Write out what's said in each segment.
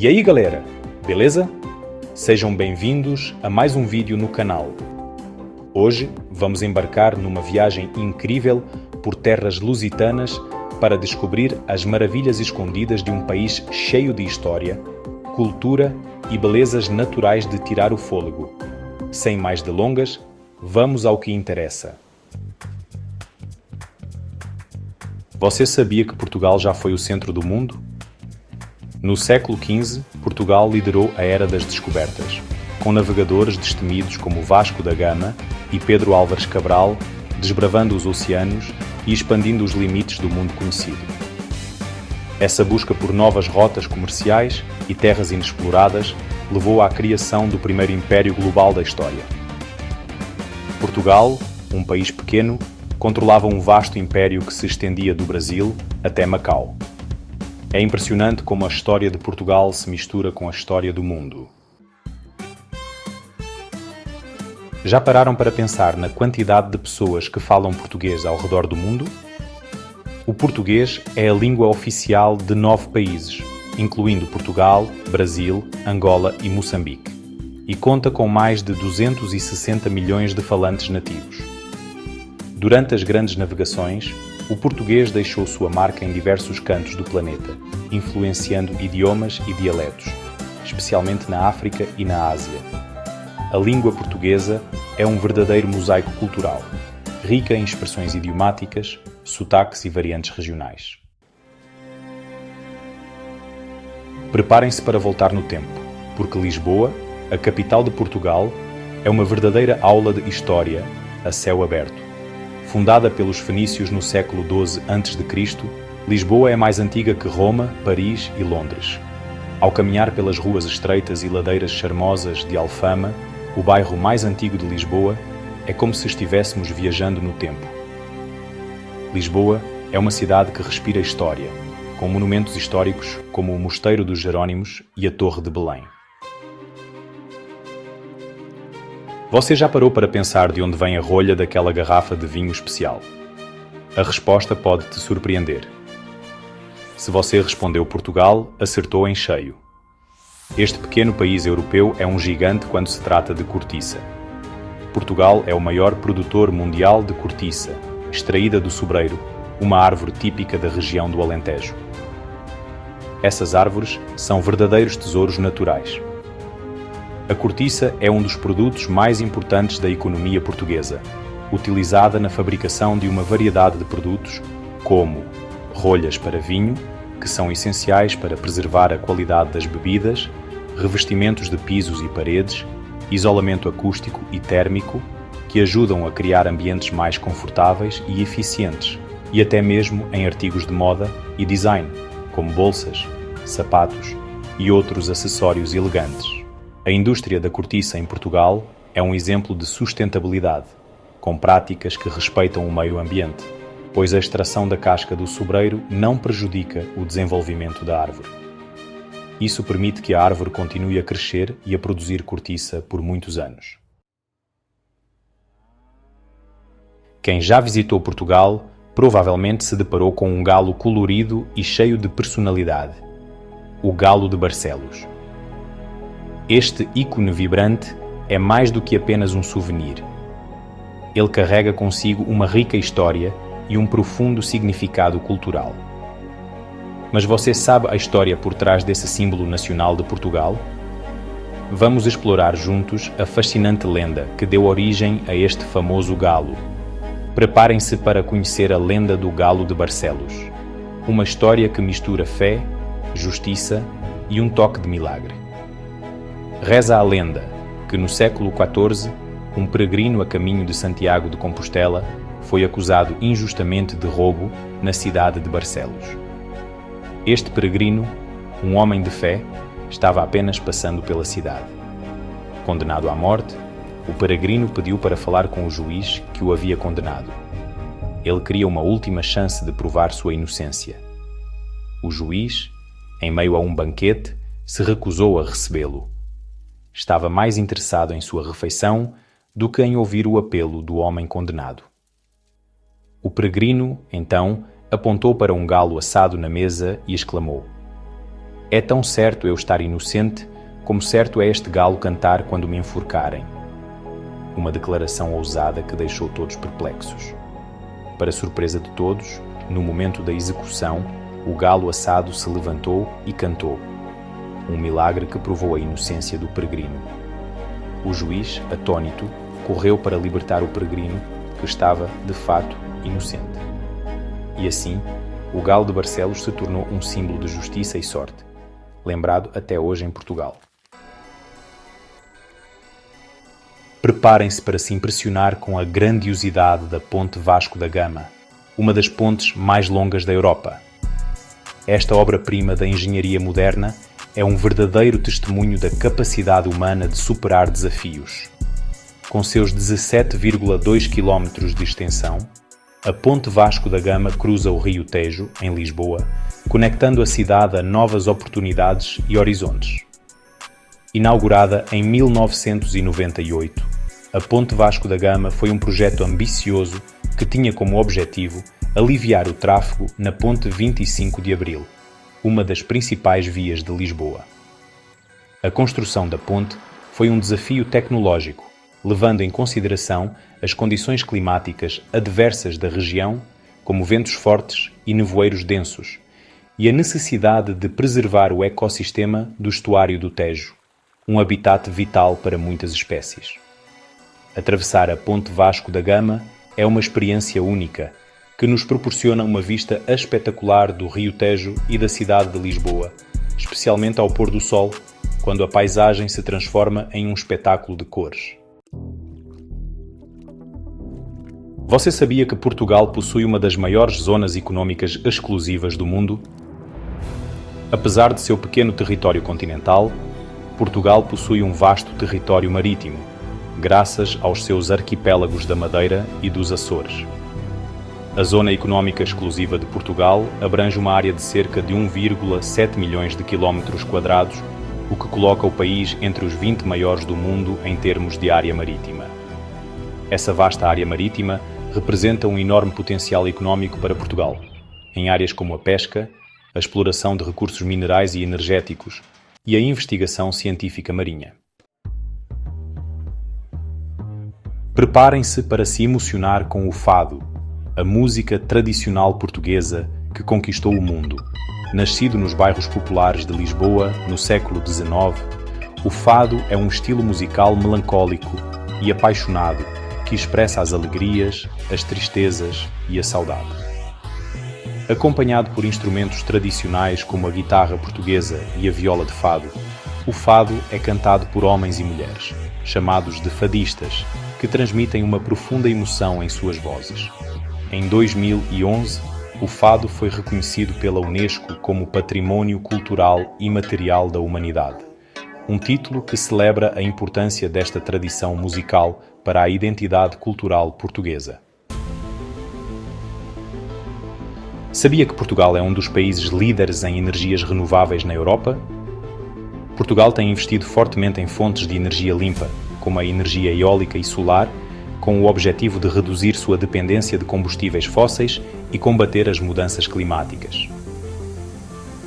E aí galera, beleza? Sejam bem-vindos a mais um vídeo no canal. Hoje vamos embarcar numa viagem incrível por terras lusitanas para descobrir as maravilhas escondidas de um país cheio de história, cultura e belezas naturais de tirar o fôlego. Sem mais delongas, vamos ao que interessa. Você sabia que Portugal já foi o centro do mundo? No século XV, Portugal liderou a Era das Descobertas, com navegadores destemidos como Vasco da Gama e Pedro Álvares Cabral, desbravando os oceanos e expandindo os limites do mundo conhecido. Essa busca por novas rotas comerciais e terras inexploradas levou à criação do primeiro império global da história. Portugal, um país pequeno, controlava um vasto império que se estendia do Brasil até Macau. É impressionante como a história de Portugal se mistura com a história do mundo. Já pararam para pensar na quantidade de pessoas que falam português ao redor do mundo? O português é a língua oficial de 9 países, incluindo Portugal, Brasil, Angola e Moçambique, e conta com mais de 260 milhões de falantes nativos. Durante as grandes navegações, o português deixou sua marca em diversos cantos do planeta, influenciando idiomas e dialetos, especialmente na África e na Ásia. A língua portuguesa é um verdadeiro mosaico cultural, rica em expressões idiomáticas, sotaques e variantes regionais. Preparem-se para voltar no tempo, porque Lisboa, a capital de Portugal, é uma verdadeira aula de história a céu aberto. Fundada pelos fenícios no século XII a.C., Lisboa é mais antiga que Roma, Paris e Londres. Ao caminhar pelas ruas estreitas e ladeiras charmosas de Alfama, o bairro mais antigo de Lisboa, é como se estivéssemos viajando no tempo. Lisboa é uma cidade que respira história, com monumentos históricos como o Mosteiro dos Jerónimos e a Torre de Belém. Você já parou para pensar de onde vem a rolha daquela garrafa de vinho especial? A resposta pode te surpreender. Se você respondeu Portugal, acertou em cheio. Este pequeno país europeu é um gigante quando se trata de cortiça. Portugal é o maior produtor mundial de cortiça, extraída do sobreiro, uma árvore típica da região do Alentejo. Essas árvores são verdadeiros tesouros naturais. A cortiça é um dos produtos mais importantes da economia portuguesa, utilizada na fabricação de uma variedade de produtos, como rolhas para vinho, que são essenciais para preservar a qualidade das bebidas, revestimentos de pisos e paredes, isolamento acústico e térmico, que ajudam a criar ambientes mais confortáveis e eficientes, e até mesmo em artigos de moda e design, como bolsas, sapatos e outros acessórios elegantes. A indústria da cortiça em Portugal é um exemplo de sustentabilidade, com práticas que respeitam o meio ambiente, pois a extração da casca do sobreiro não prejudica o desenvolvimento da árvore. Isso permite que a árvore continue a crescer e a produzir cortiça por muitos anos. Quem já visitou Portugal provavelmente se deparou com um galo colorido e cheio de personalidade, o Galo de Barcelos. Este ícone vibrante é mais do que apenas um souvenir. Ele carrega consigo uma rica história e um profundo significado cultural. Mas você sabe a história por trás desse símbolo nacional de Portugal? Vamos explorar juntos a fascinante lenda que deu origem a este famoso galo. Preparem-se para conhecer a lenda do Galo de Barcelos, uma história que mistura fé, justiça e um toque de milagre. Reza a lenda que no século XIV, um peregrino a caminho de Santiago de Compostela foi acusado injustamente de roubo na cidade de Barcelos. Este peregrino, um homem de fé, estava apenas passando pela cidade. Condenado à morte, o peregrino pediu para falar com o juiz que o havia condenado. Ele queria uma última chance de provar sua inocência. O juiz, em meio a um banquete, se recusou a recebê-lo. Estava mais interessado em sua refeição do que em ouvir o apelo do homem condenado. O peregrino, então, apontou para um galo assado na mesa e exclamou: É tão certo eu estar inocente, como certo é este galo cantar quando me enforcarem. Uma declaração ousada que deixou todos perplexos. Para surpresa de todos, no momento da execução, o galo assado se levantou e cantou. Um milagre que provou a inocência do peregrino. O juiz, atônito, correu para libertar o peregrino, que estava, de fato, inocente. E assim, o galo de Barcelos se tornou um símbolo de justiça e sorte, lembrado até hoje em Portugal. Preparem-se para se impressionar com a grandiosidade da Ponte Vasco da Gama, uma das pontes mais longas da Europa. Esta obra-prima da engenharia moderna é um verdadeiro testemunho da capacidade humana de superar desafios. Com seus 17,2 km de extensão, a Ponte Vasco da Gama cruza o Rio Tejo, em Lisboa, conectando a cidade a novas oportunidades e horizontes. Inaugurada em 1998, a Ponte Vasco da Gama foi um projeto ambicioso que tinha como objetivo aliviar o tráfego na Ponte 25 de Abril, uma das principais vias de Lisboa. A construção da ponte foi um desafio tecnológico, levando em consideração as condições climáticas adversas da região, como ventos fortes e nevoeiros densos, e a necessidade de preservar o ecossistema do estuário do Tejo, um habitat vital para muitas espécies. Atravessar a Ponte Vasco da Gama é uma experiência única, que nos proporciona uma vista espetacular do Rio Tejo e da cidade de Lisboa, especialmente ao pôr do sol, quando a paisagem se transforma em um espetáculo de cores. Você sabia que Portugal possui uma das maiores zonas econômicas exclusivas do mundo? Apesar de seu pequeno território continental, Portugal possui um vasto território marítimo, graças aos seus arquipélagos da Madeira e dos Açores. A Zona Económica Exclusiva de Portugal abrange uma área de cerca de 1,7 milhões de quilómetros quadrados, o que coloca o país entre os 20 maiores do mundo em termos de área marítima. Essa vasta área marítima representa um enorme potencial económico para Portugal, em áreas como a pesca, a exploração de recursos minerais e energéticos e a investigação científica marinha. Preparem-se para se emocionar com o fado, a música tradicional portuguesa que conquistou o mundo. Nascido nos bairros populares de Lisboa no século XIX, o fado é um estilo musical melancólico e apaixonado que expressa as alegrias, as tristezas e a saudade. Acompanhado por instrumentos tradicionais como a guitarra portuguesa e a viola de fado, o fado é cantado por homens e mulheres, chamados de fadistas, que transmitem uma profunda emoção em suas vozes. Em 2011, o fado foi reconhecido pela Unesco como Património Cultural Imaterial da Humanidade, um título que celebra a importância desta tradição musical para a identidade cultural portuguesa. Sabia que Portugal é um dos países líderes em energias renováveis na Europa? Portugal tem investido fortemente em fontes de energia limpa, como a energia eólica e solar, com o objetivo de reduzir sua dependência de combustíveis fósseis e combater as mudanças climáticas.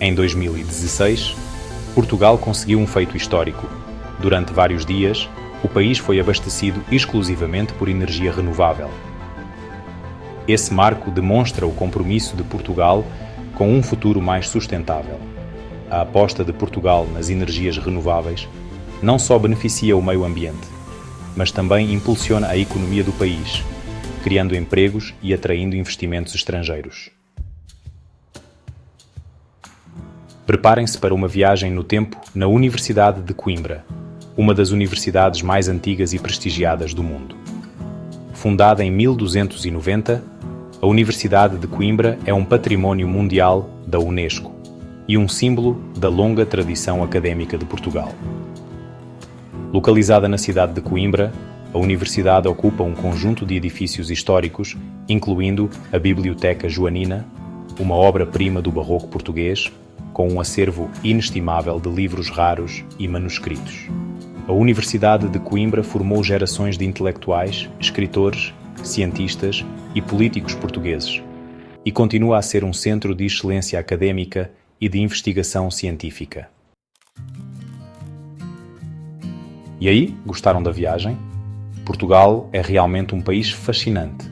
Em 2016, Portugal conseguiu um feito histórico. Durante vários dias, o país foi abastecido exclusivamente por energia renovável. Esse marco demonstra o compromisso de Portugal com um futuro mais sustentável. A aposta de Portugal nas energias renováveis não só beneficia o meio ambiente, mas também impulsiona a economia do país, criando empregos e atraindo investimentos estrangeiros. Preparem-se para uma viagem no tempo na Universidade de Coimbra, uma das universidades mais antigas e prestigiadas do mundo. Fundada em 1290, a Universidade de Coimbra é um património mundial da Unesco e um símbolo da longa tradição académica de Portugal. Localizada na cidade de Coimbra, a universidade ocupa um conjunto de edifícios históricos, incluindo a Biblioteca Joanina, uma obra-prima do barroco português, com um acervo inestimável de livros raros e manuscritos. A Universidade de Coimbra formou gerações de intelectuais, escritores, cientistas e políticos portugueses, e continua a ser um centro de excelência académica e de investigação científica. E aí, gostaram da viagem? Portugal é realmente um país fascinante,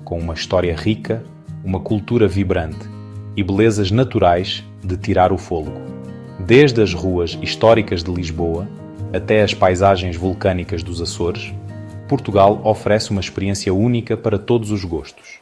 com uma história rica, uma cultura vibrante e belezas naturais de tirar o fôlego. Desde as ruas históricas de Lisboa até as paisagens vulcânicas dos Açores, Portugal oferece uma experiência única para todos os gostos.